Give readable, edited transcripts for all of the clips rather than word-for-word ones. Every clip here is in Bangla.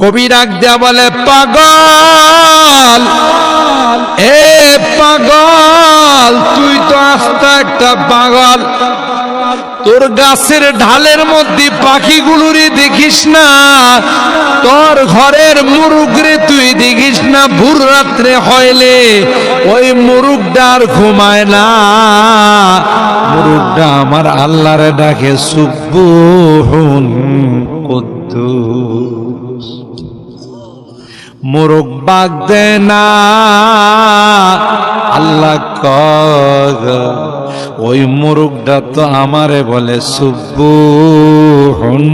কবি ডাক দেয়া বলে, পাগল, এ পাগল, তুই তো আস্তা একটা পাগল। তোর গাছের ঢালের মধ্যে পাখিগুলোরে দেখিস না, তোর ঘরের মুরুগরে তুই দেখিস না। ভোর রাত্রে হইলে ওই মুরুগটা আর ঘুমায় না, মুরুগটা আমার আল্লাহরে ডাকে সুবহুন কুদ্দুস। মুরুগ বাগ দে না, আল্লাহ কগ ওই মুরুগটা তো আমারে বলে সুবহুন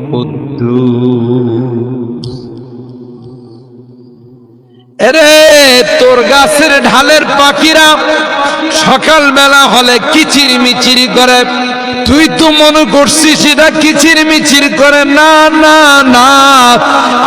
কুদ্দুস। এরে তোর গাছের ঢালের পাখিরা সকাল বেলা হলে কিচির মিচির করে, তুই তো মনে করছিস এটা কিচির মিচির করে। না না না,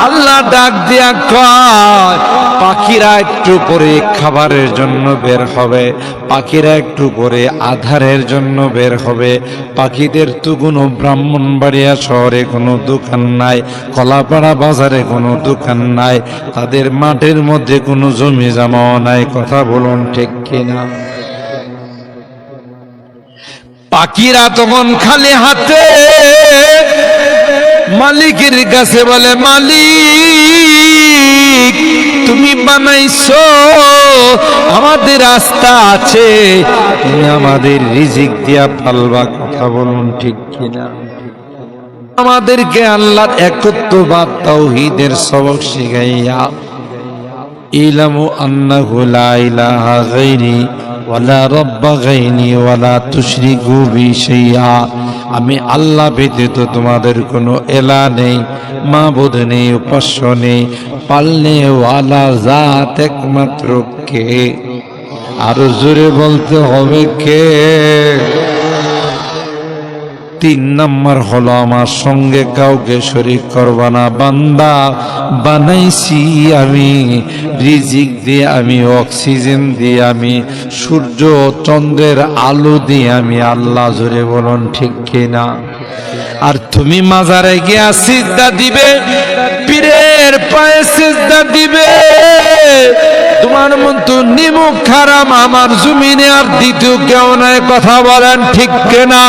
আল্লাহ ডাক দিয়া কয়, পাখিরা একটু পরে খাবারের জন্য বের হবে, পাখিরা একটু পরে আধারের জন্য বের হবে। পাখিদের তো কোনো ব্রাহ্মণবাড়িয়া শহরে কোনো দোকান নাই, কলাপাড়া বাজারে কোনো দোকান নাই, তাদের মাঠের মধ্যে কোনো জমি জমাও নাই। কথা বলুন ঠিক কিনা? পাখিরা তখন খালি হাতে মালিকের কাছে বলে, মালিক তুমি বানাইছো, আমাদের রাস্তা আছে, তুমি আমাদের রিজিক দিয়া পালবা। কথা বলুন ঠিক কিনা? আমাদেরকে আল্লাহর একত্ববাদ তাওহীদের সবক শিখাইয়া, ইলামু আন্নাহু লা ইলাহা গায়রি ওয়ালা রাব্বা গায়রি ওয়ালা তুশরিকু বি শাইআ, আমি আল্লাহ ব্যতীত তোমাদের কোনো এলা নেই, মাবুদ নেই, উপাস্য নেই, পালনে ওয়ালা জাত একমাত্র কে। আরো জোরে বলতে হবে কে? 3 নম্বর হলো আমার সঙ্গে কাউকে শরীক করবা না। বান্দা বানাইছি আমি, রিজিক দিয়ে আমি, অক্সিজেন দিয়ে আমি, সূর্য চন্দ্রের আলো দিয়ে আমি আল্লাহ। জোরে বলুন ঠিক কিনা? আর তুমি মাজারে গিয়া সিজদা দিবে, পীরের পায়ে সিজদা দিবে, তোমার মতো নিমুখ খারাপ আমার জমিনে আর দ্বিতীয় কেউ নাই। কথা বলেন ঠিক কিনা?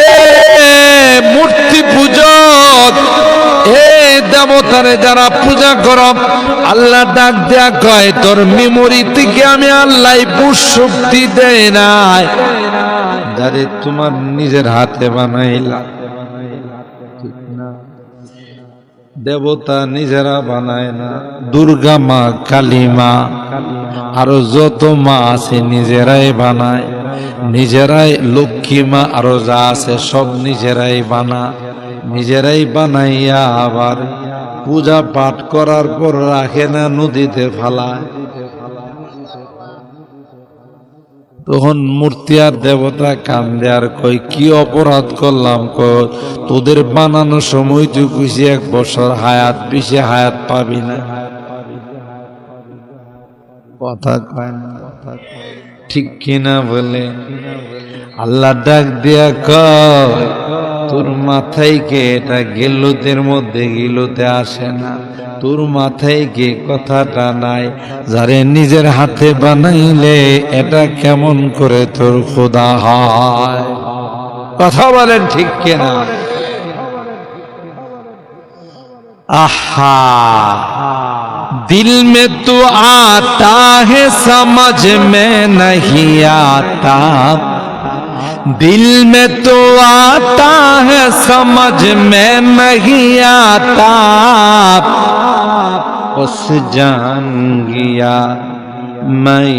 এ মূর্তি পূজক, এ দেবতারে যারা পূজা কর, আল্লাহ ডাক দেয়া কয়, তোর মেমোরি থেকে আমি আল্লাহ পুষ শক্তি দেয় নাই, যারে তোমার নিজের হাতে বানাইলা। দেবতা নিজেরা বানায় না, দুর্গা মা, কালী মা, আরো যত মা আছে নিজেরাই বানায়, নিজেরাই লক্ষ্মী মা আরো যা আছে সব নিজেরাই নিজেরাই বানাইয়া আবার পূজা পাঠ করার পর রাখে না, নদীতে ফালায়। তখন মূর্তি আর দেবতা কান্দে আর কই, কি অপরাধ করলাম? তোদের বানানোর সময় তুই কইছি 1 বছর হায়াত, বেশি হায়াত পাবি না। কথা কয় না, ঠিক কিনা বলে? আল্লাহ ডাক দিয়া কয়, তোর মাথায় কে এটা গেলুতের মধ্যে গিলুতে আসে না, তোর মাথায় কে কথাটা নাই, যারে নিজের হাতে বানাইলে এটা কেমন করে তোর খোদা হয়? কথা বলেন ঠিক কিনা? आहा दिल में तो आता है समझ में नहीं आता, दिल में तो आता है समझ में नहीं आता, बस जान गया मैं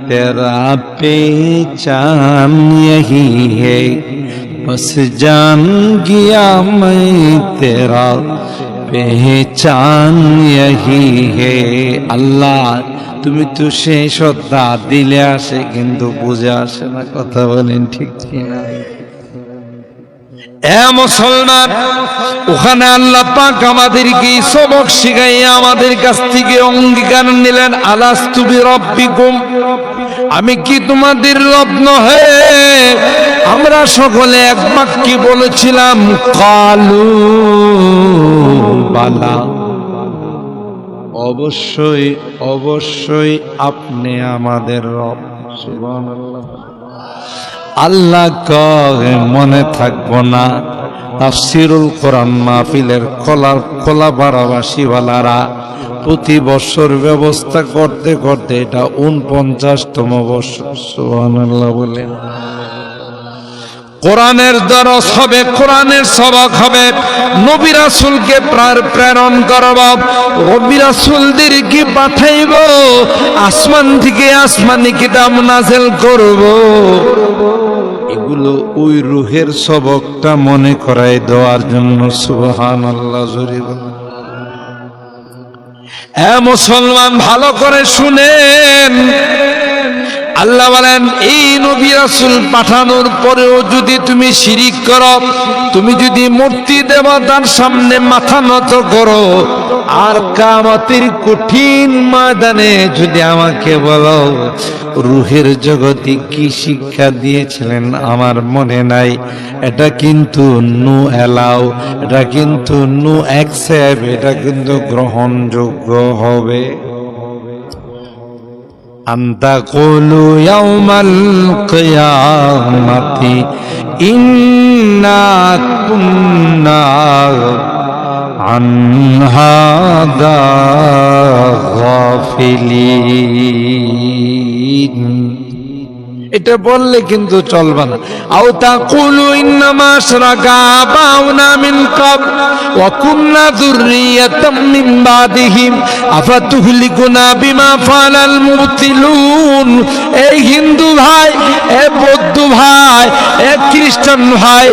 तेरा पहचान यही है, बस जान गया मैं तेरा पहचान यही है। अल्लाह তুমি তো সেই শ্রদ্ধা দিলে আসে কিন্তু বুঝে আসে না। কথা বলেন ঠিক কিনা? এ মুসলমান, ওখানে আল্লাহ পাক আমাদেরকে সবক শিখাইয়া আমাদের কাছ থেকে অঙ্গীকার নিলেন, আলাস্তু বিরাব্বিকুম, আমি কি তোমাদের রব নহে? আমরা সকলে এক বাক্যে বলেছিলাম কালু বালা, অবশ্যই অবশ্যই আপনি আমাদের রব। সুবহানাল্লাহ। আল্লাহ কয় মনে থাকবো না? তাফসীরুল কোরআন মাহফিলের খোলাপাড়াবাসী ওয়ালারা প্রতি বছর ব্যবস্থা করতে করতে এটা 49তম বছর। সুবহানাল্লাহ বলেন। কোরআনের দরস হবে, কোরআনের সবক হবে, নবী রাসূলকে প্রেরণ করব, নবী রাসূলদেরকে পাঠাইব, আসমান থেকে আসমানি কিতাব নাযিল করব। এগুলো ওই রূহের সবকটা মনে করায় দেওয়ার জন্য। সুবহানাল্লাহ জোরে বলেন। এ মুসলমান ভালো করে শুনেন, আল্লাহ বলেন এই নবী রাসূল পাঠানোর পরেও যদি তুমি শিরিক করো, তুমি যদি মূর্তি দেবতার সামনে মাথা নত করো, আর কিয়ামতের কঠিন ময়দানে যদি আমাকে বলো রূহের জগতে কি শিক্ষা দিয়েছিলেন আমার মনে নাই, এটা কিন্তু নো অ্যালাউ, এটা কিন্তু নো অ্যাকসেপ্ট, এটা কিন্তু গ্রহণযোগ্য হবে। আনতাকুলু ইয়াউমাল কিয়ামাতি ইন্না কুন্না আন হাদা গাফিলিন। এটা বললে কিন্তু চলবে না। আও তাকুলু ইন্নামা আশরাকা আবাউনা মিন ক্বাবল ওয়া কুননা যুররিয়াতাম মিন বাদিহিম আফাতুহলিকুনা বিমা ফালাল মুবতিলুন। এই হিন্দু ভাই, এ বৌদ্ধ ভাই, এ খ্রিস্টান ভাই,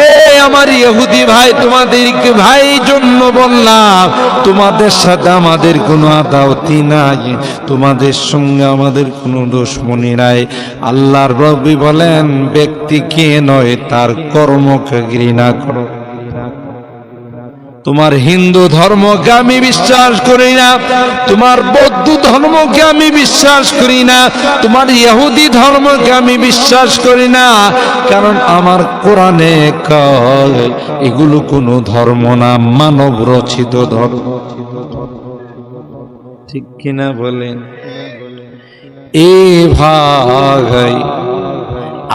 এ আমার ইহুদি ভাই, তোমাদেরকে ভাই জন্য বললাম, তোমাদের সাথে আমাদের কোনো আদাওয়াতি নাই, তোমাদের সঙ্গে আমাদের কোনো দুশমনি নাই। আল্লাহর নবী বলেন ব্যক্তিকে নয় তার কর্মকে ঘৃণা করো। তোমার হিন্দু ধর্মকে আমি বিশ্বাস করি না, তোমার বৌদ্ধ ধর্মকে আমি বিশ্বাস করি না, তোমার ইহুদি ধর্মকে আমি বিশ্বাস করি না, কারণ আমার কোরআনে কয় এগুলো কোনো ধর্ম না, মানব রচিত ধর্ম। ঠিক কিনা বলেন? এ ভাই,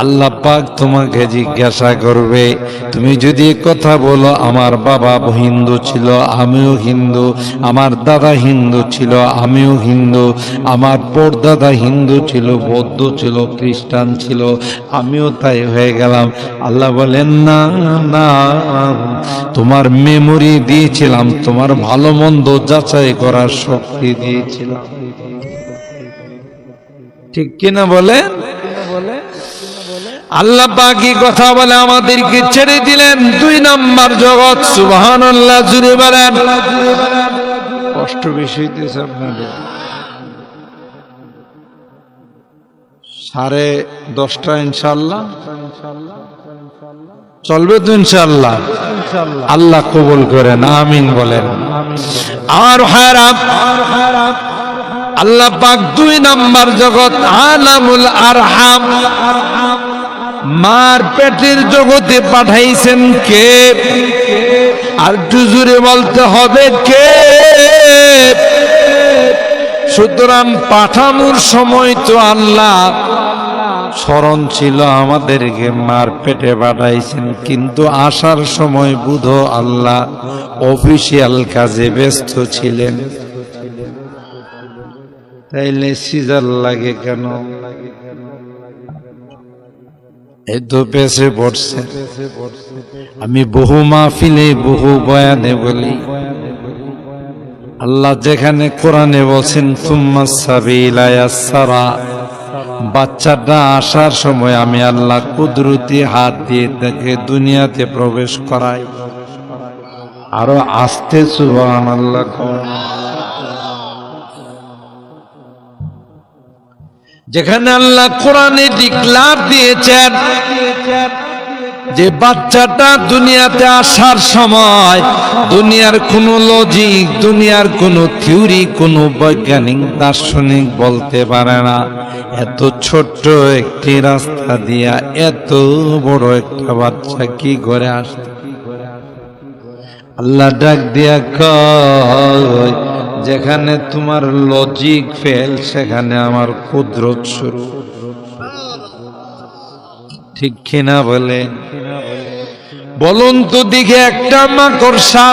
আল্লাহ পাক তোমাকে জিজ্ঞাসা করবে, তুমি যদি কথা বলো আমার বাবা হিন্দু ছিল আমিও হিন্দু, আমার দাদা হিন্দু ছিল আমিও হিন্দু, আমার পরদাদা হিন্দু ছিল, বৌদ্ধ ছিল, খ্রিস্টান ছিল, আমিও তাই হয়ে গেলাম। আল্লাহ বলেন না না, তোমার মেমোরি দিয়েছিলাম, তোমার ভালো মন্দ যাচাই করার শক্তি দিয়েছিলাম। ঠিক কিনা বলেন? আল্লাহ পাকই কথা বলে আমাদেরকে ছেড়ে দিলেন 2 নাম্বার জগৎ। সুবহানাল্লাহ জুড়ে বলেন। কষ্ট বেশি হইতেছে আপনাদের। 10:30 ইনশাআল্লাহ চলবে তো ইনশাআল্লাহ। আল্লাহ কবুল করেন, আমিন বলেন। আর হারাম আল্লাহ পাক 2 নাম্বার জগৎ আলামুল আরহাম, মার পেটের জগতে পাঠাইছেন কে? আর জুজুরে বলতে হবে কে? সুতরাং পাঠানোর সময় তো আল্লাহ স্মরণ ছিল আমাদেরকে মার পেটে পাঠাইছেন, কিন্তু আসার সময় বুধ আল্লাহ অফিসিয়াল কাজে ব্যস্ত ছিলেন। তাইলে সিজার লাগে কেন? এত পেছে পড়ছে। আমি বহু মাহফিলে বহু বয়ানে বলি, আল্লাহ যেখানে কোরআনে বলছেন সুম্মাস সাবিলা ইয়াসসারা, বাচ্চাটা আসার সময় আমি আল্লাহ কুদরতি হাত দিয়ে তাকে দুনিয়াতে প্রবেশ করাই। আরো আস্তে সুবহানাল্লাহ। যেখানে আল্লাহ কোরআনে ডিক্লার দিয়েছেন যে বাচ্চাটা দুনিয়াতে আসার সময় দুনিয়ার কোনো লজিক, দুনিয়ার কোনো থিওরি, কোনো বৈজ্ঞানিক দার্শনিক বলতে পারে না এত ছোট্ট একটি রাস্তা দিয়া এত বড় একটা বাচ্চা কি করে আসতে। আল্লাহ ডাক দিয়া কয়, যেখানে তোমার লজিক ফেল সেখানে আমার কুদরত শুরু। ঠিক কিনা বলেন? বলুন তো দিকে, একটা মাকড়সা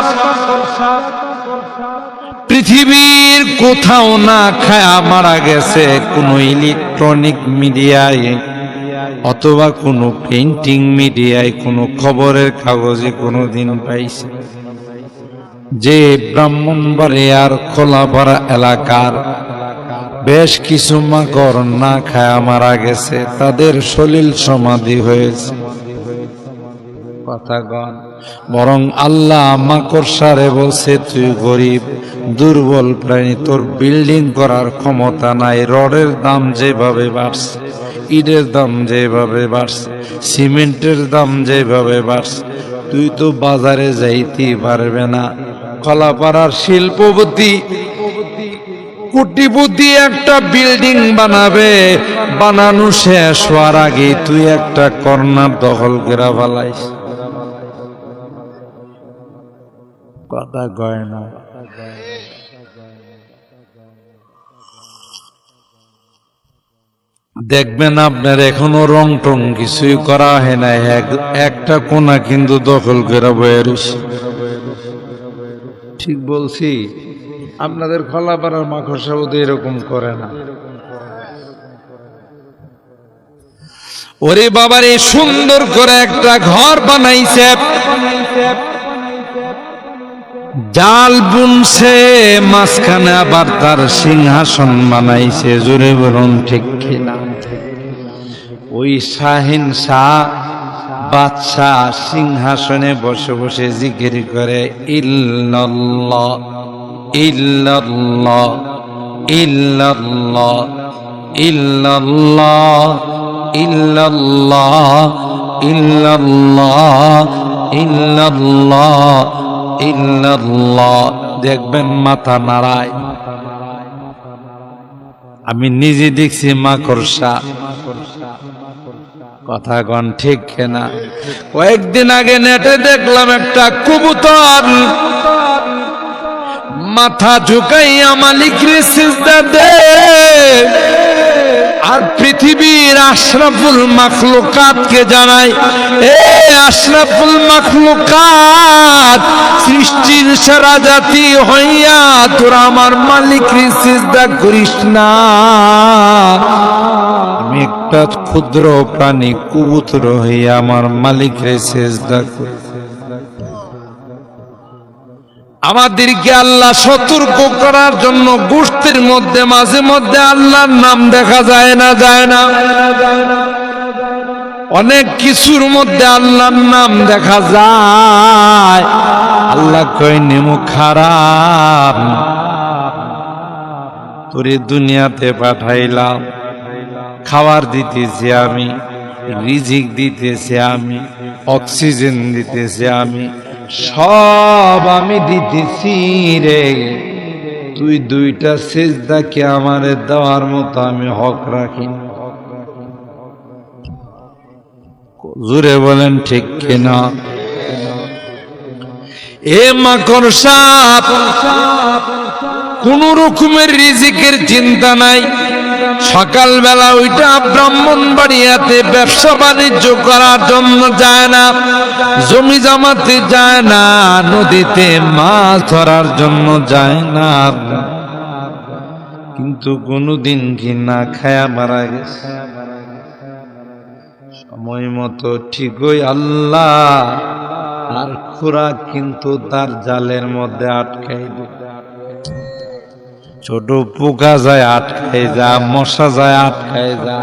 পৃথিবীর কোথাও না খায়া মারা গেছে কোন ইলেকট্রনিক মিডিয়ায় অথবা কোনো পেইন্টিং মিডিয়ায়, কোনো খবরের কাগজে কোনোদিন পাইছে যে ব্রাহ্মণবাড়িয়ার খোলাপাড়া এলাকার বেশ কিছু মাকড় না খায়া মারা গেছে, তাদের সলিল সমাধি হয়েছে? কথাগণ, বরং আল্লাহ মাকড়সারে বলছে, তুই গরিব দুর্বল প্রাণী, তোর বিল্ডিং করার ক্ষমতা নাই। রডের দাম যেভাবে বাড়ছে, ইটের দাম যেভাবে বাড়ছে, সিমেন্টের দাম যেভাবে বাড়ছে, তুই তো বাজারে যাইতে পারবে না। কলাপাড়ার শিল্পপতি কোটিপতি একটা বিল্ডিং বানাবে, বানানো শেষ হওয়ার আগে তুই একটা কর্নার দখল করে ফেলাইস। কথা কয় না? দেখবেন আপনার এখনো রং টং কিছুই করা হয় না, একটা কোনা কিন্তু দখল করে বয়ে রয়েছে। ঠিক বলছি? আপনাদের খোলাপাড়ার মাকড়সা বোধহয় এরকম করে না। ওরে বাবারে, সুন্দর করে একটা ঘর বানাইছে, জাল বুনছে, মাঝখানে আবার তার সিংহাসন বানাইছে। জোরে বলুন ঠিক কিনা? ওই শাহিন শাহ বাদশাহ সিংহাসনে বসে বসে জিকির করে, ইল্লাল্লাহ ইল্লাল্লাহ ইল্লাল্লাহ ইল্লাল্লাহ ইল্লাল্লাহ ইল্লাল্লাহ ইল্লাল্লাহ ইল্লাল্লাহ। দেখবেন মাথা নাড়ায়। আমি নিজে দেখছি মাকড়সা। কথা কন ঠিক না? কয়েকদিন আগে নেটে দেখলাম একটা কবুতর মাথা ঝুঁকাইয়া মালিকের সিজদা দেয় আর পৃথিবীর আশরাফুল মাখলুকাতকে জানায়, এ আশরাফুল মাখলুকাত, সৃষ্টির সেরা জাতি হইয়া তোরা আমার মালিকের সিজদা করিস না। আমি একটা ক্ষুদ্র প্রাণী কবুতর হইয়া আমার মালিকের সিজদা করি। আমাদেরকে আল্লাহ সতর্ক করার জন্য গোষ্ঠীর মধ্যে মাঝে মধ্যে আল্লাহর নাম দেখা যায় না, যায় না? অনেক কিছুর মধ্যে আল্লাহর নাম দেখা যায়। আল্লাহ কয়, নেমু খারাপ, তোরে দুনিয়াতে পাঠাইলাম, খাবার দিতেছি আমি, রিজিক দিতেছি আমি, অক্সিজেন দিতেছি আমি, সব আমি দিতেছি রে। তুই দুইটা সিজদা কি আমারে দেওয়ার মতো আমি হক রাখি? জোরে বলেন ঠিক কিনা? এ মাকড়সা, কোন রকমের রিজিকের চিন্তা নাই। সকালবেলা ওইটা ব্রাহ্মণবাড়িয়াতে ব্যবসা বাণিজ্য করার জন্য যায় না, জমি জমাতে যায় না, নদীতে মাছ ধরার জন্য যায় না, কিন্তু কোনদিন কি না খায়া মারা গেছে? সময় মতো ঠিকই আল্লাহ আর খোরাক কিন্তু তার জালের মধ্যে আটকাই দেয়। ছোট পোকা যায় আটকাই যা, মশা যায় আটকাই যা।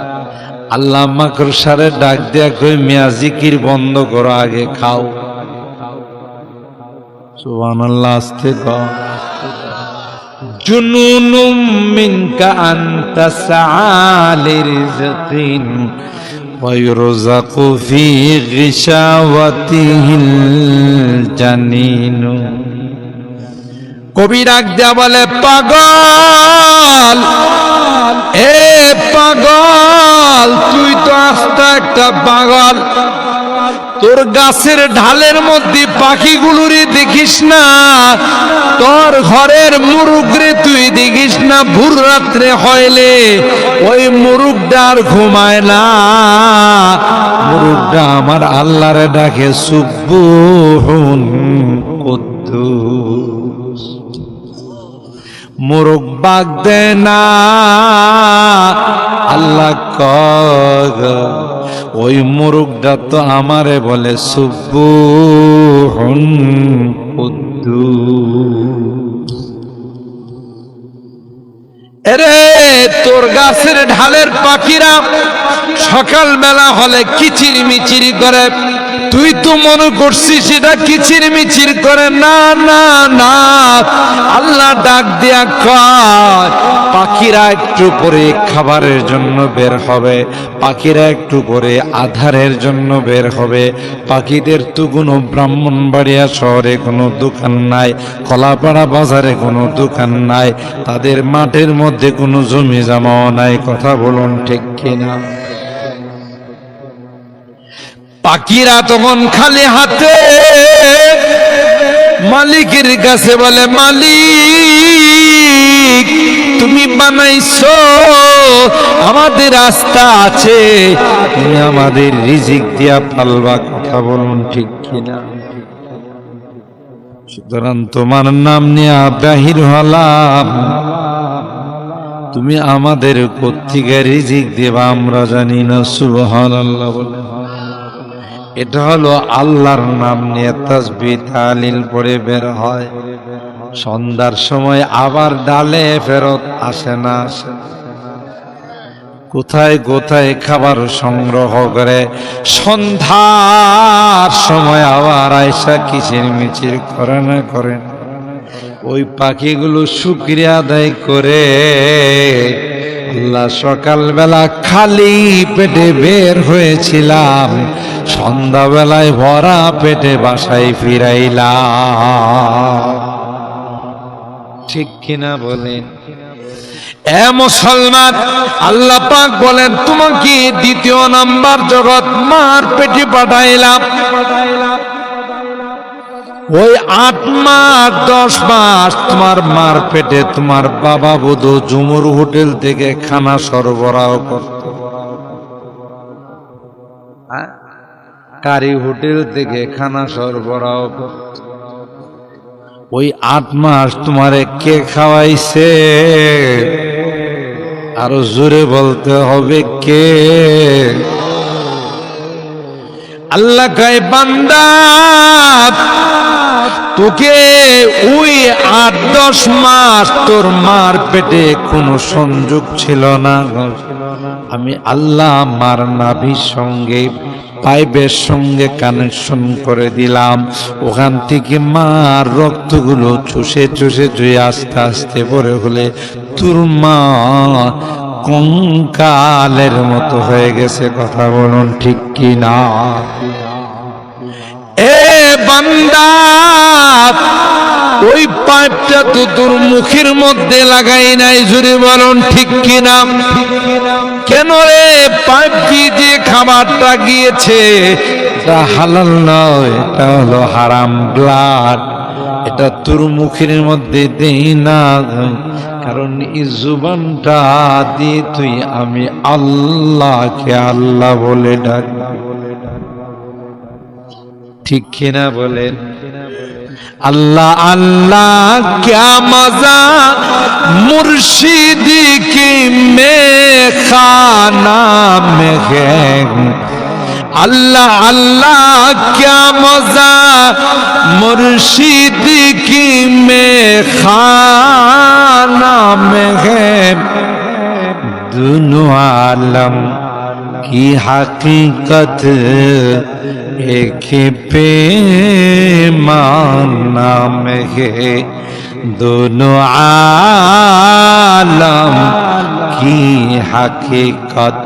আল্লাহ মাকড়সারে ডাক দিয়া কই, মিয়া জিকির বন্ধ করো, আগে খাও। সুবহানাল্লাহ, আস্তে কও। জুনুনুম মিনকা আনতা সাআলির রিজকিন ওয়া ইরযাকু ফি গিশাওয়াতিহিল জানিনু। কবি ডাক দেয়া বলে, পাগল, এ পাগল, তুই তো আস্ত একটা পাগল। তোর গাছের ঢালের মধ্যে পাখিগুলোরে দেখিস না, তোর ঘরের মুরুগরে তুই দেখিস না। ভোর রাত্রে হইলে ওই মুরুগটা আর ঘুমায় না, মুরুগটা আমার আল্লাহরে ডাকে সুবহুন কুদ্দুস। মুরুগ বাগ দে না, আল্লাহ কগ ওই মুরুগটা তো আমারে বলে সুবহুন কুদ্দুস। এরে তোর গাছের ঢালের পাখিরা সকাল বেলা হলে কিচির মিচির করে, তুই তো মনে করছিস সেটা কিচির মিচির করে। না না না, আল্লাহ ডাক দিয়া কয় পাখিরা একটু পরে খাবারের জন্য বের হবে, পাখিরা একটু পরে আধারের জন্য বের হবে। পাখিদের তো কোনো ব্রাহ্মণবাড়িয়া শহরে কোনো দোকান নাই, কলাপাড়া বাজারে কোনো দোকান নাই, তাদের মাঠের মধ্যে কোনো জমি জমাও নাই। কথা বলুন ঠিক কিনা? পাখিরা তখন খালি হাতে মালিকের কাছে বলে, মালিক তুমি বানাইছো, আমাদের রাস্তা আছে, তুমি আমাদের রিজিক দিয়া পালবা। কথা বলুন ঠিক কিনা? সুতরাং তোমার নাম নিয়ে বাহির হলাম, তুমি আমাদের কোত্থেকে রিজিক দেবা আমরা জানি না। সুবহানাল্লাহ বলে। এটা হলো আল্লাহর নাম নিয়ে তাসবিহ তাহলিল পড়ে বের হয়, সন্ধ্যার সময় আবার ডালে ফেরত আসে না। কোথায় কোথায় খাবার সংগ্রহ করে, সন্ধ্যার সময় আবার আয়সা কিচির মিচির করে না করে। ওই পাখিগুলো শুকরিয়া আদায় করে, আল্লাহ সকালবেলা খালি পেটে বের হয়েছিলাম, সন্ধ্যাবেলায় ভরা পেটে বাসায় ফিরাইলাম। ঠিক কিনা বলেন? এ মুসলমান, আল্লাহ পাক বলেন তোমাকে দ্বিতীয় নাম্বার জগৎ মার পেটে পাঠাইলাম। ওই 8 মাস 10 মাস তোমার মার পেটে তোমার বাবা বধূ ঝুমুর হোটেল থেকে খানা সরবরাহ করত, কারি হোটেল থেকে খানা সরবরাহ করত। ওই 8 মাস তোমারে কে খাওয়াইছে? আরো জোরে বলতে হবে কে? আল্লাহ কয় বান্দা তোকে ওই 8-10 মাস তোর মার পেটে কোনো সংযোগ ছিল না, আমি আল্লাহ মার নাভির সঙ্গে পাইপের সঙ্গে কানেকশন করে দিলাম। ওখান থেকে মার রক্তগুলো চুষে চুষে চুষে আস্তে আস্তে পরে হলে তোর মা কঙ্কালের মতো হয়ে গেছে। কথা বলুন ঠিক কি না? এ বান্দা, ওই পাইপটা তো তোর মুখের মধ্যে লাগাই নাই, জোরে বলুন ঠিক কিনা? কেন রে? পাইপ দিয়ে খাবারটা গিয়েছে, এটা হালাল নয়, এটা হলো হারাম ব্লাড, এটা তোর মুখের মধ্যে দেই না, কারণ এই জুবানটা দিয়ে তুই আমি আল্লাহকে আল্লাহ বলে ডাক। ঠিক কিনা বলেন? अल्लाह अल्लाह क्या मजा मुर्शिदी की में खाना में है। अल्लाह अल्लाह क्या मजा मुर्शिदी की में खाना में है। दोनों आलम की हकीकत एक पैमाना में है। दोनों आलम की हकीकत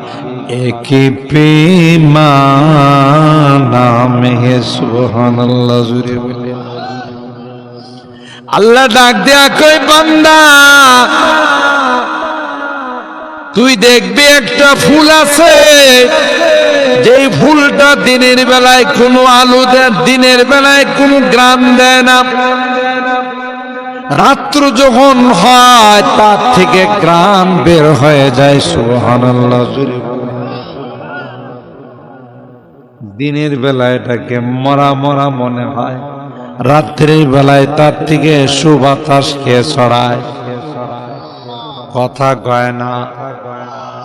एक पैमाना में है। सुभान अल्लाह। जुरे बोले अल्लाह डाक दिया कोई बंदा তুই দেখবি একটা ফুল আছে, যেই ফুলটা দিনের বেলায় কোনো আলো দেয়, দিনের বেলায় কোনো গ্রাম দেয় না, রাত্র যখন হয় তার থেকে গ্রাম বের হয়ে যায়। সুবহানাল্লাহ। দিনের বেলায় এটাকে মরা মরা মনে হয়, রাত্রের বেলায় তার থেকে সুবাতাস কে ছড়ায়? কথা কয় না,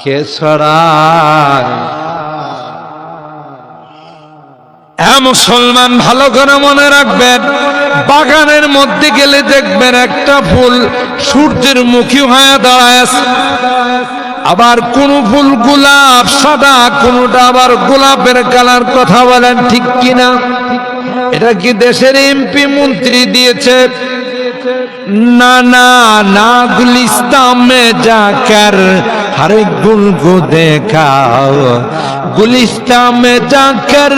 কে ছড়ায়? মুসলমান ভালো করে মনে রাখবেন, বাগানের মধ্যে গেলে দেখবেন একটা ফুল সূর্যের মুখী হয়ে দাঁড়ায় আছে, আবার কোন ফুল গোলাপ সাদা, কোনটা আবার গোলাপের কালার। কথা বলেন ঠিক কিনা? এটা কি দেশের এমপি মন্ত্রী দিয়েছে? না না না, গুলিস্তান মে যাকর हर एक गुल को देखा, गुलिस्तान में जाकर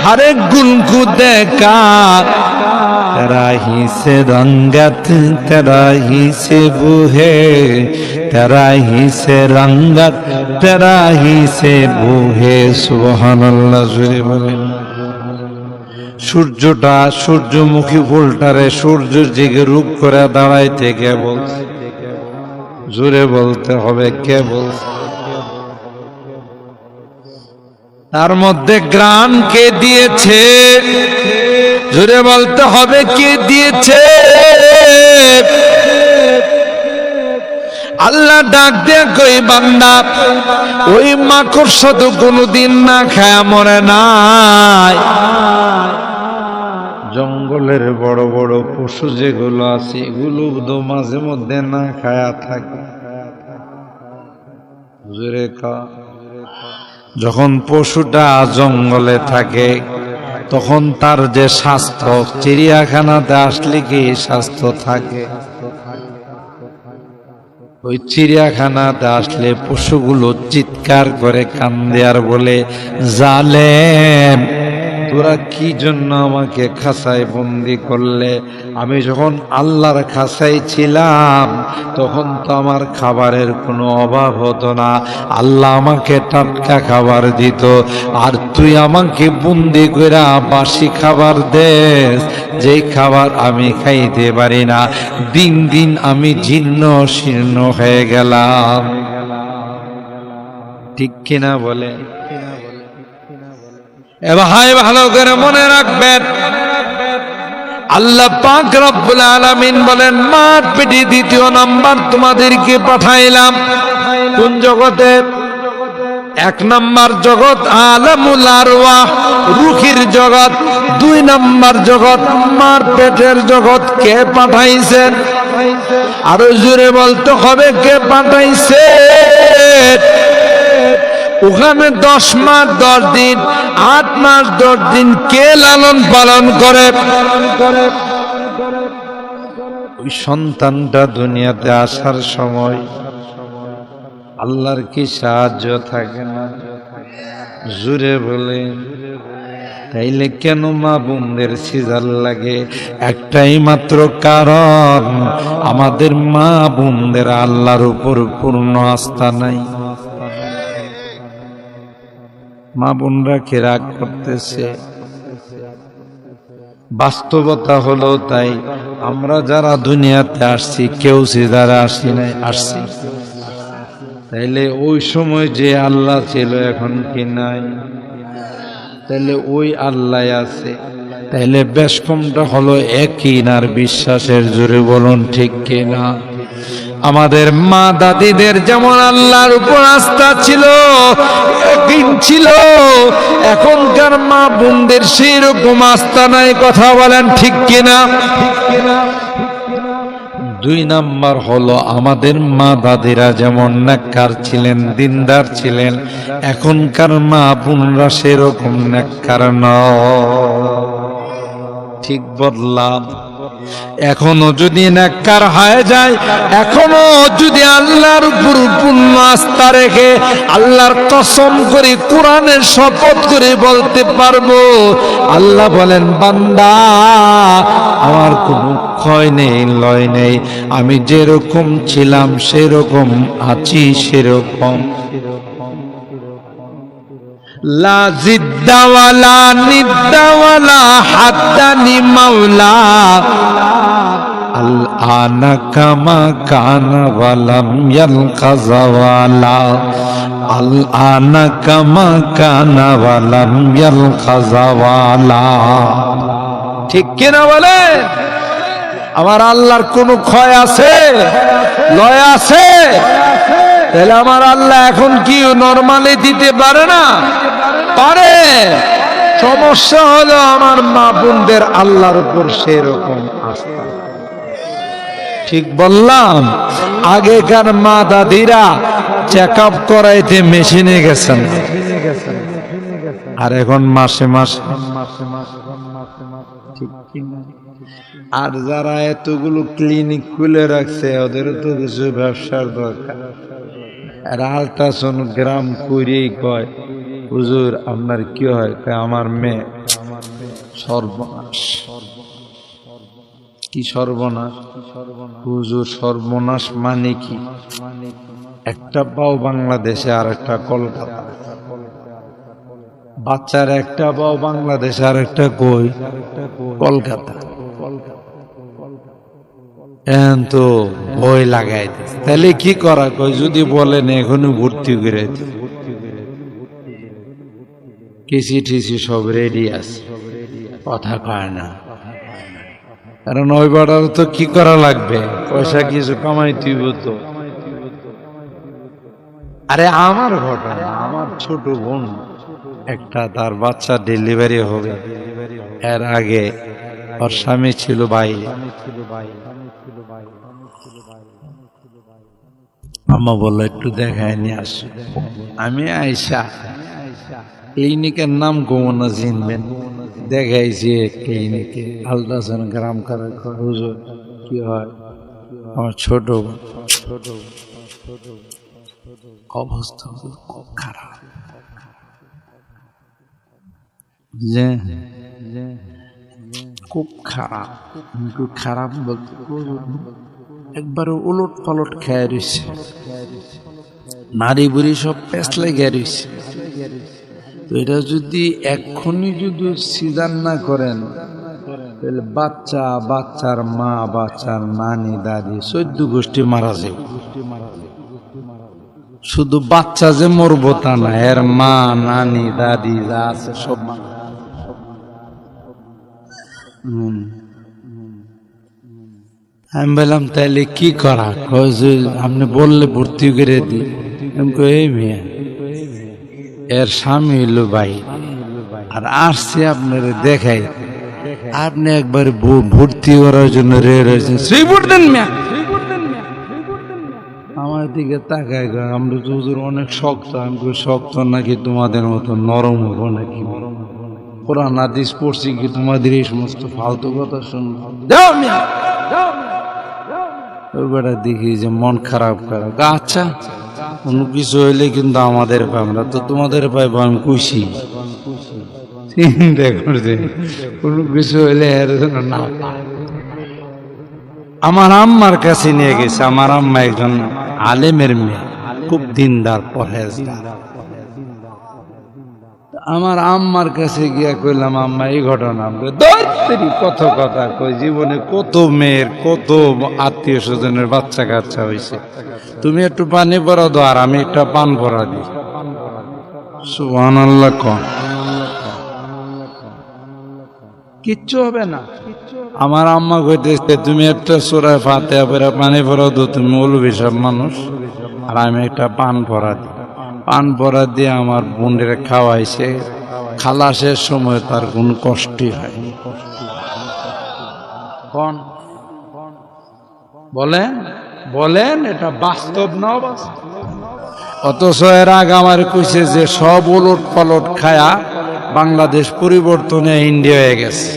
हर एक गुल को देखा, तेरा ही से रंगत तेरा ही से बू है, तेरा ही से रंगत तेरा ही से बू है। सुबहानाल्लाह। জোরে বলেন। সূর্যটা, সূর্যমুখী ফুলটারে সূর্যের দিকে রূপ করে দাঁড়াইতে কে বলছে? জোরে বলতে হবে, কে বলছে? তার মধ্যে গ্রাণ কে দিয়েছে? জোরে বলতে হবে, কে দিয়েছে? আল্লাহ ডাক দিয়ে কই, বান্দা ওই মাকড়সা তো কোনোদিন না খায়া মরে নাই। জঙ্গলের বড় বড় পশু যেগুলো আছে এগুলো তো মাঝে মধ্যে না খায়া থাকে। যখন পশুটা জঙ্গলে থাকে তখন তার যে স্বাস্থ্য, চিড়িয়াখানাতে আসলে কি স্বাস্থ্য থাকে? ওই চিড়িয়াখানাতে আসলে পশুগুলো চিৎকার করে কান্দে আর বলে, জালেম তোরা কি জন্য আমাকে খাঁচায় বন্দি করলে? আমি যখন আল্লাহর খাঁচায় ছিলাম তখন তো আমার খাবারের কোনো অভাব হতো না, আল্লাহ আমাকে টাটকা খাবার দিত, আর তুই আমাকে বন্দি করে বাসি খাবার দেস, যেই খাবার আমি খাইতে পারি না। দিন দিন আমি জীর্ণ শীর্ণ হয়ে গেলাম। ঠিক কিনা বলে? ভাই ভালো করে মনে রাখবেন, আল্লাহ পাক রব্বুল আলামিন বলেন, মার পেটে দ্বিতীয় নাম্বার তোমাদেরকে পাঠাইলাম কোন জগতে? এক নাম্বার জগৎ আলামুল আরওয়াহ, রূহের জগৎ। দুই নাম্বার জগৎ মার পেটের জগৎ। কে পাঠাইছেন? আরো জোরে বলতে হবে, কে পাঠাইছে? ওখানে 10 মাস 10 দিন, 8 মাস 10 দিন কে লালন পালন করে? ওই সন্তানটা দুনিয়াতে আসার সময় আল্লাহর কি সাহায্য থাকে না? জুড়ে বলে। তাইলে কেন মা বোনদের সিজার লাগে? একটাই মাত্র কারণ, আমাদের মা বোনদের আল্লাহর উপর পূর্ণ আস্থা নাই। মা বোনরা কে রাগ করতেছে? বাস্তবতা হলো তাই। আমরা যারা দুনিয়াতে আসছি কেউ সিজারে আসি নাই, আসছি। তাইলে ওই সময় যে আল্লাহ ছিল এখন কি নাই? তাইলে ওই আল্লাহ আছে। তাইলে বেশ কমটা হলো একই নার বিশ্বাসের জোরে বলুন ঠিক কিনা? আমাদের মা দাদিদের যেমন আল্লাহর উপর আস্থা ছিল, একদিন ছিল, এখনকার মা বোনদের সেই রকম আস্থা নাই। কথা বলেন ঠিক কিনা? দুই নাম্বার হলো, আমাদের মা দাদিরা যেমন নেককার ছিলেন, দিনদার ছিলেন, এখনকার মা বোনরা সেরকম নেককার নয়। ঠিক বললাম? এখনো যদি নেককার হয়ে যায়, এখনো যদি আল্লাহর উপর পূর্ণ আস্থা রেখে আল্লাহর কসম করে, কোরআনের শপথ করে বলতে পারবো, আল্লাহ বলেন, বান্দা আমার কোনো ক্ষয় নেই, লয় নেই, আমি যেরকম ছিলাম সেরকম আছি, সেরকম। লা জিদ্দা ওয়ালা নিদ্দা ওয়ালা হাদ্দানি মাওলা আল আনা কামা কানা ওয়ালাম ইয়ালকাযা ওয়ালা আল আনা কামা কানা ওয়ালাম ইয়ালকাযা ওয়ালা। ঠিক কিনা বলে? আমার আল্লাহর কোন ক্ষয় আছে, লয় আছে? তাহলে আমার আল্লাহ এখন কি নরমালি দিতে পারে না? পারে। সমস্যা হলো আমার মা বোনদের আল্লাহর উপর সেরকম আস্থা। ঠিক বললাম? আগেকার মা দাদিরা চেক আপ করাইতে মেশিনে গেছেন, আর এখন মাসে মাসে। আর যারা এতগুলো ক্লিনিক খুলে রাখছে ওদেরও তো কিছু ব্যবসার দরকার। আর আল্ট্রাসোনোগ্রাম করেই কয়, হুজুর আপনার কি হয়? আমার মেয়ে সর্বনাশ। কি সর্বনাশ? হুজুর সর্বনাশ মানে কি? একটা পাও বাংলাদেশে আর একটা কলকাতা। বাচ্চার একটা পাও বাংলাদেশে আর একটা কই? কলকাতা। এখন তো ভয় লাগাই দিচ্ছে। তাহলে কি করা? কই যদি বলেন এখনই ভর্তি করে কিসি টিসি সব রেডি আছে, কথা কয় না। কারণ ওই বাড়ার তো কি করা লাগবে, পয়সা কিছু কামাই দিব তো। আরে আমার ঘটনা, আমার ছোট বোন একটা, তার বাচ্চা ডেলিভারি হবে, এর আগে ওর স্বামী ছিল বাইরে। আম্মা বললো একটু দেখায় নিয়ে আস। আমি আইসা ক্লিনিকের নাম গোমনা চিনবেন, দেখাইছি ক্লিনিকে আল্ট্রাসোনোগ্রাম করা। হুজুর কি হয়? আমার ছোট অবস্থা খুব খারাপ, যে খুব খারাপ। খারাপ বলতে একবারে উলট পালট খেয়ে রয়েছে, নারী বুড়ি সব পেছলে গিয়ে রয়েছে। তো এটা যদি এক্ষুনি যদি সিজার না করেন তাহলে বাচ্চা, বাচ্চার মা, বাচ্চার নানি, দাদি 14 গোষ্ঠী মারা যাবে। শুধু বাচ্চা যে মরবো তা না, এর মা, নানি, দাদি যা আছে সব মারা। আমি বললাম তাহলে কি করা? আপনি বললে ভর্তি করে দিই। এই মেয়ে, এর স্বামী হইলো ভাই, আর আসছে আপনার দেখাই, আপনি একবার ভর্তি করার জন্য আমার দিকে তাকায়। আমরা তো অনেক শক্ত। আমি শক্ত নাকি তোমাদের মতো নরম হবো নাকি? কোরআন হাদিস পড়ছি কি তোমাদের এই সমস্ত ফালতু কথা শুনবো? ওইটা দেখি যে মন খারাপ করা। আচ্ছা, কোনো কিছু হইলে কিন্তু আমাদের পাই, আমরা তো তোমাদের পাইব। আমি খুশি, চিন্তা করছে কোনো কিছু হইলে এর জন্য না। আমার আম্মার কাছে নিয়ে গেছে। আমার আম্মা একজন আলেমের মেয়ে, খুব দিনদার, পরহেজগার। আমার আম্মার কাছে গিয়া কইলাম, আম্মা এই ঘটনা। কত কথা কই, জীবনে কত মেয়ের, কত আত্মীয় স্বজনের বাচ্চা কাচ্চা হয়েছে, তুমি একটু পানি ভরা দাও আর আমি একটা পান ভরা দিই। সুবহানাল্লাহ। কোন কিচ্ছু হবে না। আমার আম্মা কইতেছে, তুমি একটা সূরা ফাতিহা পড়ে পানি ভরা দাও, তুমি মৌলভী সব মানুষ, আর আমি একটা পান ভরা দিই। পান ভরা দিয়ে আমার বোনের খাওয়াইছে। খালাসের সময় তার কোনো কষ্টই হয়নি। কোন বলেন বলেন, এটা বাস্তব না বাস্তব? অথচ এর আগে আমার কইছে যে সব উলট পালট খায়া বাংলাদেশ পরিবর্তনে ইন্ডিয়া হয়ে গেছে।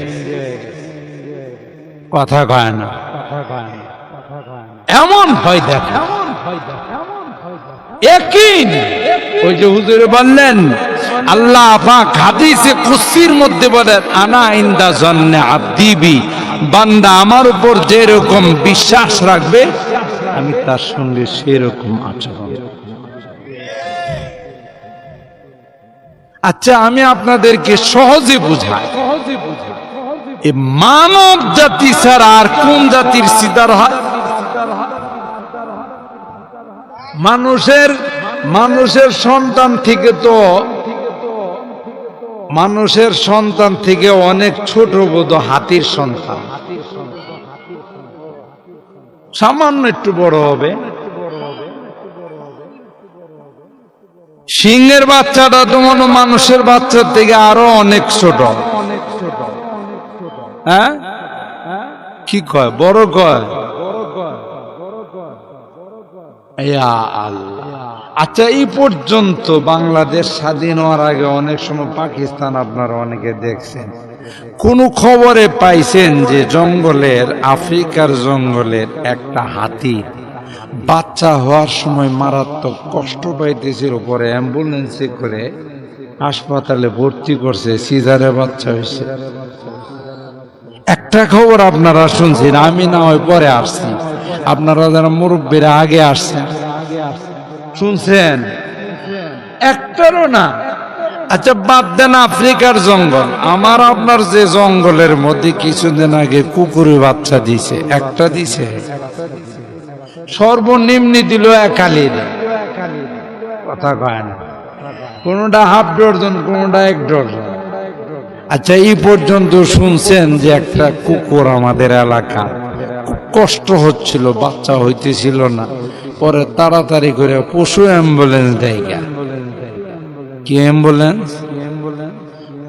কথা কয় না, এমন হয় দেখ। ওই যে হুজুরে বললেন, আল্লাহ পাক হাদিসে কুদসির মধ্যে বলেন, আনা ইনদা জন্নে আব্দি বি, বান্দা আমার উপর যেরকম বিশ্বাস রাখবে আমি তার সঙ্গে সেরকম আচরণ। আচ্ছা, আমি আপনাদেরকে সহজে বুঝাই, এই মানব জাতি ছাড়া আর কোন জাতির সিদার হয়? মানুষের সন্তান থেকে অনেক ছোট বোধ হাতির সন্তান, সামান্য একটু বড় হবে। সিংহের বাচ্চাটা তো মনে মানুষের বাচ্চার থেকে আরো অনেক ছোট। হ্যাঁ, কি কয়, বড় কয়? আচ্ছা, এই পর্যন্ত বাংলাদেশ স্বাধীন হওয়ার আগে অনেক সময় পাকিস্তান আপনারা অনেকে দেখছেন, কোন খবরে পাইছেন যে জঙ্গলের, আফ্রিকার জঙ্গলের একটা হাতি বাচ্চা হওয়ার সময় মারাত্মক কষ্ট পাইতেছিল, পরে অ্যাম্বুলেন্সে করে হাসপাতালে ভর্তি করছে, সিজারে বাচ্চা হয়েছে? একটা খবর আপনারা শুনছেন, আমি না হয় পরে আসছি, আপনারা যারা মুরব্বীরা আগে আসছেন শুনছেন? একটারও না। আচ্ছা, বাদ দেন আফ্রিকার জঙ্গল, আমার আপনার যে জঙ্গলের মধ্যে কিছুদিন আগে কুকুরে বাচ্চা দিছে, একটা দিছে, সর্বনিম্ন দিল একালির, কথা কয় না, কোনটা হাফ ডজন, কোনটা 1 ডজন। আচ্ছা, এই পর্যন্ত শুনছেন যে একটা কুকুর আমাদের এলাকা কষ্ট হচ্ছিল, বাচ্চা হইতেছিল না, পরে তাড়াতাড়ি করে পশু অ্যাম্বুলেন্স দেয়। কি অ্যাম্বুলেন্স?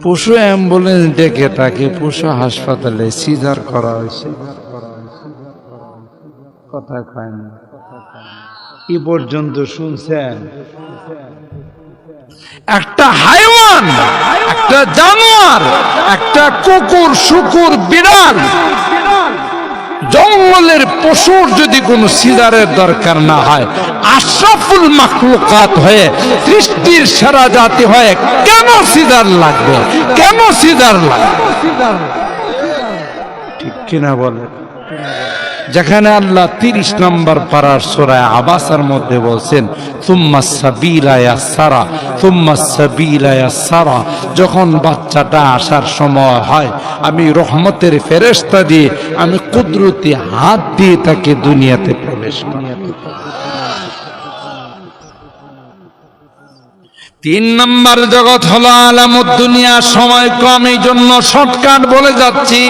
পশু অ্যাম্বুলেন্স ডেকে তাকে পশু হাসপাতালে সিজার করা হয়েছে। কথা কয় না। এই পর্যন্ত শুনছেন? একটা হাইওয়ান, একটা জানোয়ার, একটা কুকুর, শুকুর, বিড়াল, জঙ্গলের পশুর যদি কোনো সিজারের দরকার না হয়, আশরাফুল মাখলুকাত হয়ে, সৃষ্টির সেরা জাতি হয়ে কেন সিজার লাগবে? কেন সিজার লাগবে? ঠিক কিনা বলে? যেখানে আল্লাহ 30 নম্বর পারার সূরা আবাসার মধ্যে বলছেন, সুম্মা সাবিলা ইয়াসসারা, সুম্মা সাবিলা ইয়াসসারা, যখন বাচ্চাটা আসার সময় হয়, আমি রহমতের ফেরেশতা দিয়ে, আমি কুদরতি হাত দিয়ে তাকে দুনিয়াতে প্রবেশ করাই। 3 নম্বর জগৎ হলো আলামুদ দুনিয়া। সময় কম, এই জন্য শর্টকাট বলে যাচ্ছি।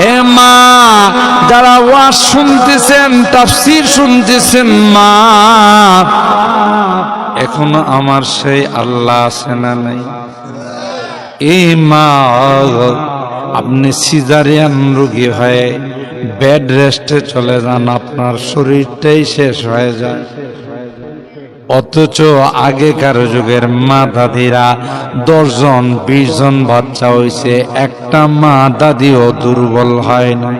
এ মা যারা ওয়াজ শুনতেছেন, তাফসীর শুনতেছেন, মা এখনো আমার সেই আল্লাহ আছে না নাই? এই মা, আপনি সিজারিয়ান রোগী হয়ে বেড রেস্টে চলে যান, আপনার শরীরটাই শেষ হয়ে যায়। অথচ আগেকার যুগের মা দাদিরা 10 জন 20 জন বাচ্চা হইছে, একটা মা দাদিও দুর্বল হয় না,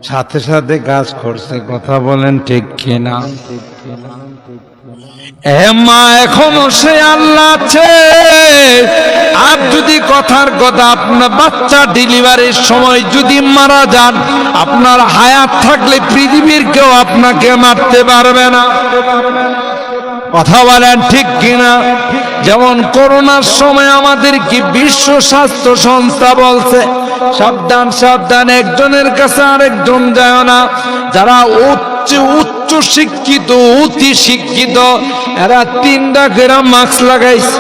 সাথে সাথে কাজ করছে। কথা বলেন ঠিক কিনা? মা এখনো সে আল্লাহ আছে। আর যদি কথার কথা, আপনার বাচ্চা ডেলিভারির সময় যদি মারা যান, আপনার হায়াত থাকলে পৃথিবীর কেউ আপনাকে মারতে পারবে না। কথা বলেন ঠিক কিনা? যেমন করোনার সময় আমাদের কি বিশ্ব স্বাস্থ্য সংস্থা বলছে, সাবধান সাবধান, একজনের কাছে আরেকজন যায় না। যারা উচ্চ শিক্ষিত, অতি শিক্ষিত, এরা 3টা করে মাস্ক লাগাইছে।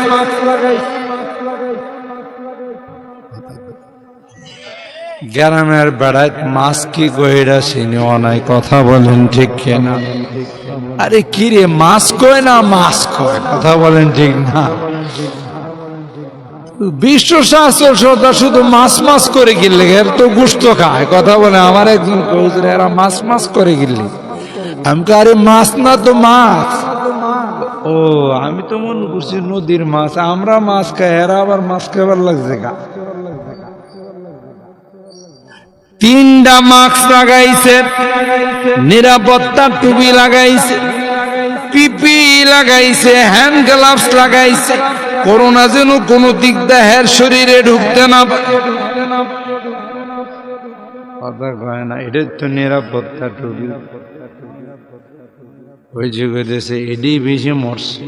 গ্রামের বেড়ায় মাস্ক কি কইরা চিনিও নাই। কথা বলেন ঠিক কিনা? আরে কি রে, মাস্ক কয় না মাস্ক কয়? কথা বলেন ঠিক না? বিশ্ব স্বাস্থ্য সংস্থা শুধু মাছ করে গিললে, এর তো গুস্ত খায়। কথা বলে আমার একজন কইছে, এরা মাছ করে গিললি। আমি তো, আরে মাছ না তো মাছ। ও, আমি তো মনে করছি নদীর মাছ। আমরা মাছ খাই, এরা আবার মাছ খাবার লাগছে গা। 3টা মাস্ক লাগাইছে, নিরাপত্তা টুপি লাগাইছে, পিপি লাগাইছে, হ্যান্ড গ্লাভস লাগাইছে, করোনা যেন কোনো দিক দেহের শরীরে ঢুকতে না পারে। কথা কয় না, এটা তো নিরাপত্তা টুপি। ওই যে কইতেছে এডি বেশি মরছে,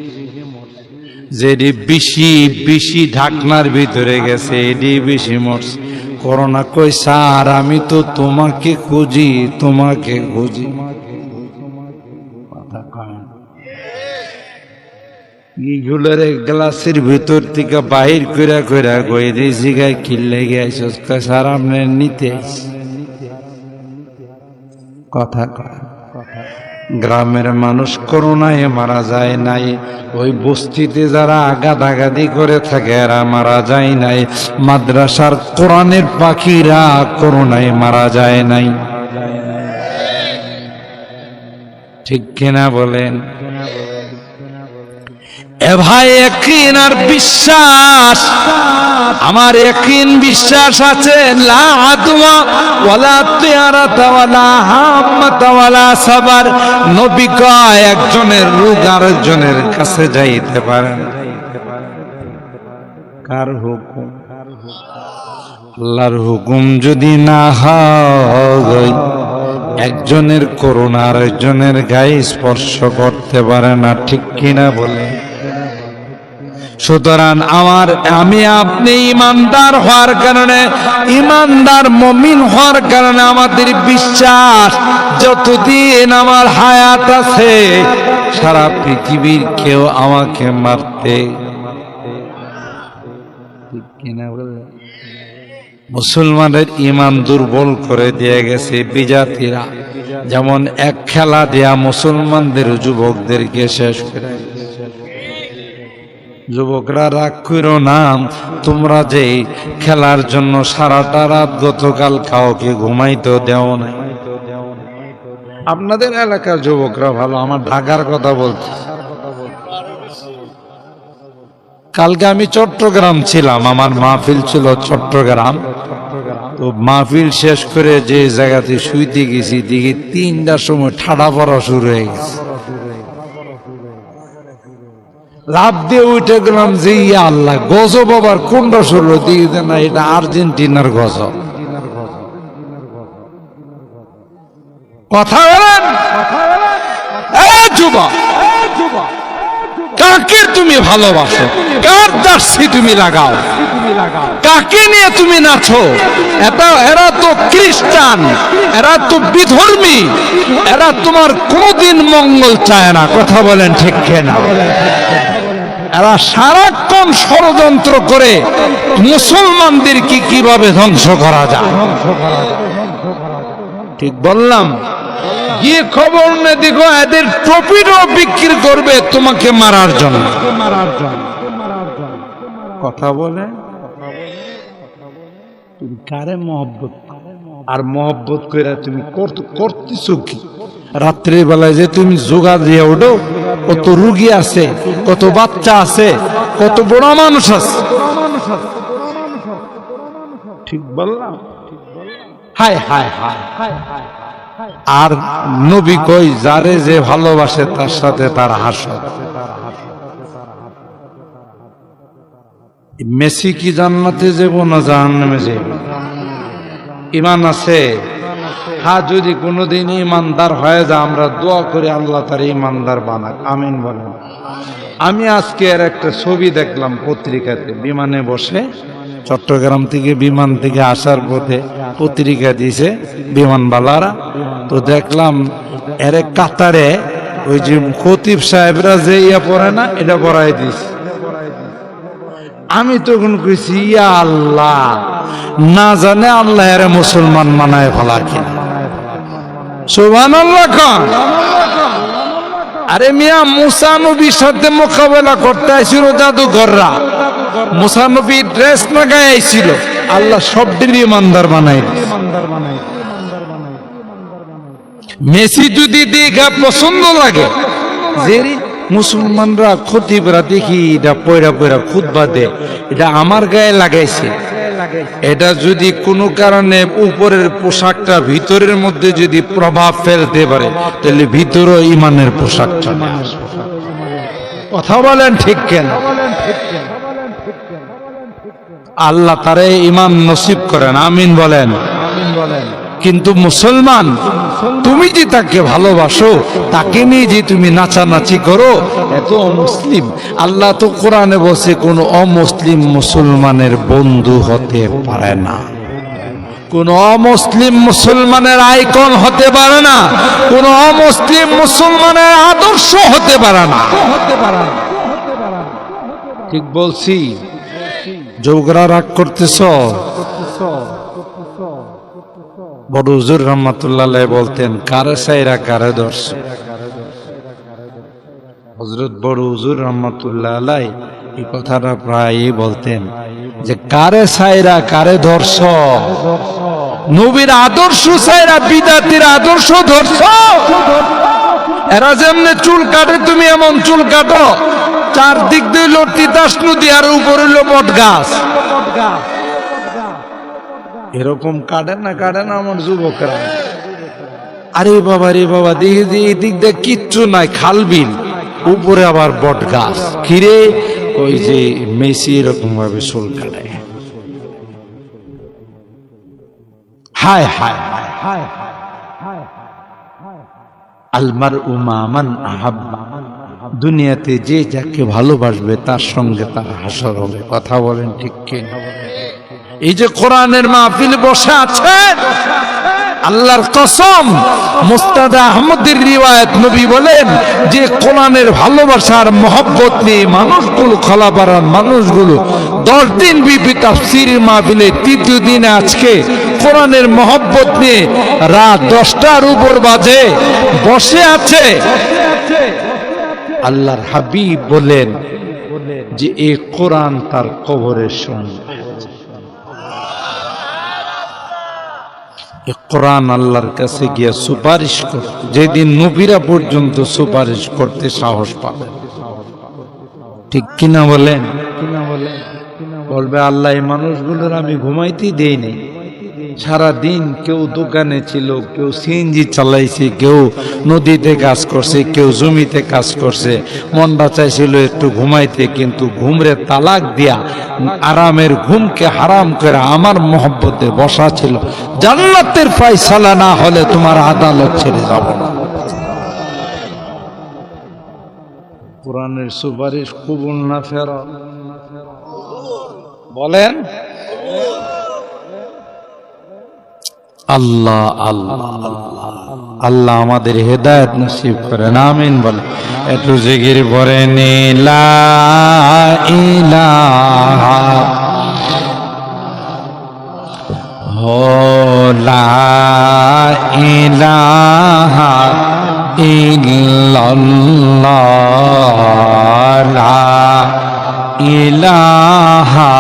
যেডি বেশি বেশি ঢাকনার ভিতরে গেছে এডি বেশি মরছে। করোনা কই স্যার আমি তো তোমাকে খুঁজি, তোমাকে খুঁজি। এইগুলোর গ্লাসের ভিতর থেকে বাহির কইরা কইরা কই দিয়েছি গায়ে কিনলে গেছে স্যার আপনি নিতে কথা কয়। গ্রামের মানুষ করোনায় মারা যায় নাই, ওই বস্তিতে যারা আগাদাগাদি করে থাকে এরা মারা যায় নাই, মাদ্রাসার কোরআনের পাখিরা করোনায় মারা যায় নাই। ঠিক কিনা বলেন? এ ভাই ইয়াকিন আর বিশ্বাস, আমার ইয়াকিন বিশ্বাস আছে। লা আদওয়া ওয়ালা তিয়ারাতা ওয়ালা হাম্মাতা ওয়ালা সাবার। নবী কয় একজনের রোগ আরেকজনের কাছে যাইতে পারে না। কার হুকুম? আল্লাহর হুকুম যদি না হয় একজনের করোনা আরেকজনের গায়ে স্পর্শ করতে পারে না। ঠিক কিনা বলে? সুতরাং আমি আপনি ইমানদার হওয়ার কারণে, ইমানদার মুমিন হওয়ার কারণে আমাদের বিশ্বাস যতদিন আমার হায়াত আছে সারা পৃথিবীর কেউ আমাকে মারতে। ঠিক কিনা বলে? মুসলমানের ইমান দুর্বল করে দিয়ে গেছে বিজাতিরা, যেমন এক খেলা দেয়া মুসলমানদের যুবকদেরকে শেষ করে। যুবকরা রাগ করো না, তোমরা যে খেলার জন্য সারাটা রাত গতকাল কাউকে ঘুমাইতে দেও না। আপনাদের এলাকার যুবকরা ভালো, আমার ঢাকার কথা বলছি। কালকে আমি চট্টগ্রাম ছিলাম, আমার মাহফিল ছিল চট্টগ্রাম। তো মাহফিল শেষ করে যে জায়গাতে শুইতে গেছি দেখি 3টার সময় ঠাডা পড়া শুরু হয়ে গেছে। লাভ দিয়ে উঠে গেলাম যে ইয়া আল্লাহ, গজব আবার কোনটা শুরু দিকে না, এটা আর্জেন্টিনার গজব। কথা বলেন যুবক, কাকে তুমি ভালোবাসো? কার জার্সি তুমি লাগাও? কাকে নিয়ে তুমি নাচো? এরা তো খ্রিস্টান, এরা তো বিধর্মী, এরা তোমার কোনদিন মঙ্গল চায় না। কথা বলেন ঠিক কিনা? এরা সারাক্ষণ ষড়যন্ত্র করে মুসলমানদেরকে কিভাবে ধ্বংস করা যায়। ঠিক বললাম? গিয়ে খবর নে দেখো, এদের ট্রফিও বিক্রি করবে তোমাকে মারার জন্য। কথা বলে তুমি কারে মহব্বত, আর মহব্বত করে তুমি করতেছো কি? রাত্রে বেলায় যে তুমি যোগা দিয়ে ওঠো, কত রুগী আছে, কত বাচ্চা আছে, কত বড় মানুষ আছে। ঠিক বললাম? হায় হায় হায়। আর নবী কই যারে যে ভালোবাসে তার সাথে তার হাসর। মেসি কি জান্নাতে যাব না জাহান্নামে যাব? ঈমান আছে? হ্যাঁ, যদি কোনোদিন ইমানদার হয়ে যায় আমরা দোয়া করি আল্লাহ তার ইমানদার বানাক। আমিন বলেন। আমি আজকে এর একটা ছবি দেখলাম পত্রিকাতে, বিমানে বসে চট্টগ্রাম থেকে বিমান থেকে আসার পথে পত্রিকা দিয়েছে বিমানবালারা। তো দেখলাম এর কাতারে ওই যে খতিব সাহেবরা যে ইয়া পড়ে না, এটা পড়াই দিয়েছে। আমি তখন কইছি ইয়া আল্লাহ, না জানে আল্লাহ এর মুসলমান মানায় ফেলা কিনা। সুবহানাল্লাহ খান। আরে মিয়া, মুসা নবীর সাথে মোকাবেলা করতে আইছিল জাদুঘররা। মুসা নবী ড্রেস না গায়ে আইছিল, আল্লাহ সবদিন ইমানদার বানাই। মেসি যদি দেখা পছন্দ লাগে, যে মুসলমানরা খতিবরা দেখি এটা পয়রা পয়রা খুতবা দে, এটা আমার গায়ে লাগাইছে, এটা যদি কোনো কারণে উপরের পোশাকটা ভিতরের মধ্যে যদি প্রভাব ফেলতে পারে তাহলে ভিতরও ইমানের পোশাকটা। কথা বলেন ঠিক কেন? আল্লাহ তারে ইমান নসিব করেন। আমিন বলেন। কিন্তু মুসলমান তুমি যে তাকে ভালোবাসো, তাকে নিয়ে যে তুমি নাচানাচি করো, এত অমুসলিম। আল্লাহ তো কোরআনে বলছে কোন অমুসলিম মুসলমানের বন্ধু হতে পারে না, কোন অমুসলিম মুসলমানের আইকন হতে পারে না, কোন অমুসলিম মুসলমানের আদর্শ হতে পারে না। ঠিক বলছি? যোগরা রাগ করতেছ? বড় হুজুর রহমাতুল্লাহ আলাইহি বলতেন, কারে সাইরা কারে দর্শ। হযরত বড় হুজুর রহমাতুল্লাহ আলাইহি এই কথাটা প্রায়ই বলতেন যে কারে সাইরা কারে ধর্ষ। নবীর আদর্শ সাইরা বিদাতির আদর্শ ধর্ষ। এরা যেমনে চুল কাটে তুমি এমন চুল কাটো, চারদিক দিয়ে হলো তিতাস নদী আর উপরে হলো বট গাছ। এরকম কাটে না আমার যুবকরা। আরে বাবা রে বাবা, দেখি যে এই দিক দিয়ে কিচ্ছু নাই, খালবিল, উপরে আবার বট গাছ। কিরে, ওই যে মেসি এরকম ভাবে চুল কাটে। হায় হায় হায়, আলমার উমান আহাব্বা, দুনিয়াতে যে যাকে ভালোবাসবে তার সঙ্গে তার হাসর হবে। কথা বলেন ঠিক কিনা? এই যে কোরআনের মাহফিল বসে আছেন, আল্লাহর কসম, মুস্তাদ আহমদের রিওয়ায়াত, নবী বলেন যে কোরআনের ভালোবাসার মহব্বত নিয়ে মানুষগুলো, খলাপাড়ার মানুষগুলো 10 দিন বিপি তাফসীরের মাহফিলে, তৃতীয় দিনে আজকে কোরআনের মহব্বত নিয়ে রাত 10টার উপর বাজে বসে আছে। আল্লাহর হাবিব বলেন যে এই কোরআন তার কবরের সঙ্গে, কোরআন আল্লাহর কাছে গিয়ে সুপারিশ করে, যেদিন নবীরা পর্যন্ত সুপারিশ করতে সাহস পাবে। ঠিক কিনা বলেন? বলবে আল্লাহ এই মানুষগুলোর আমি ঘুমাইতেই দেই নাই, সারা দিন কেউ দোকানে ছিল, কেউ সিএনজি চালাইছে, কেউ নদীতে কাজ করছে, কেউ জমিতে কাজ করছে, মনটা চাইছিল একটু ঘুমাইতে, কিন্তু ঘুমরে তালাক দিয়া আরামের ঘুমকে হারাম করে আমার মহব্বতে বসা ছিল। জান্নাতের ফয়সালা না হলে তোমার আদালত ছেড়ে যাব না। কোরআনের সুপারিশ কবুল না ফেরত, বলেন আল্লাহ আল্লাহ আল্লাহ আমাদের হেদায়েত নসিব করেন, আমিন বলে। একটু জিকির পড়েন, লা ইলাহা লা ইলাহা ইল্লাল্লাহ, লা ইলাহা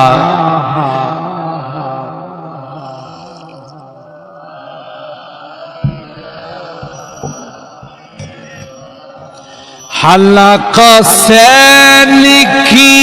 हलक से लिखी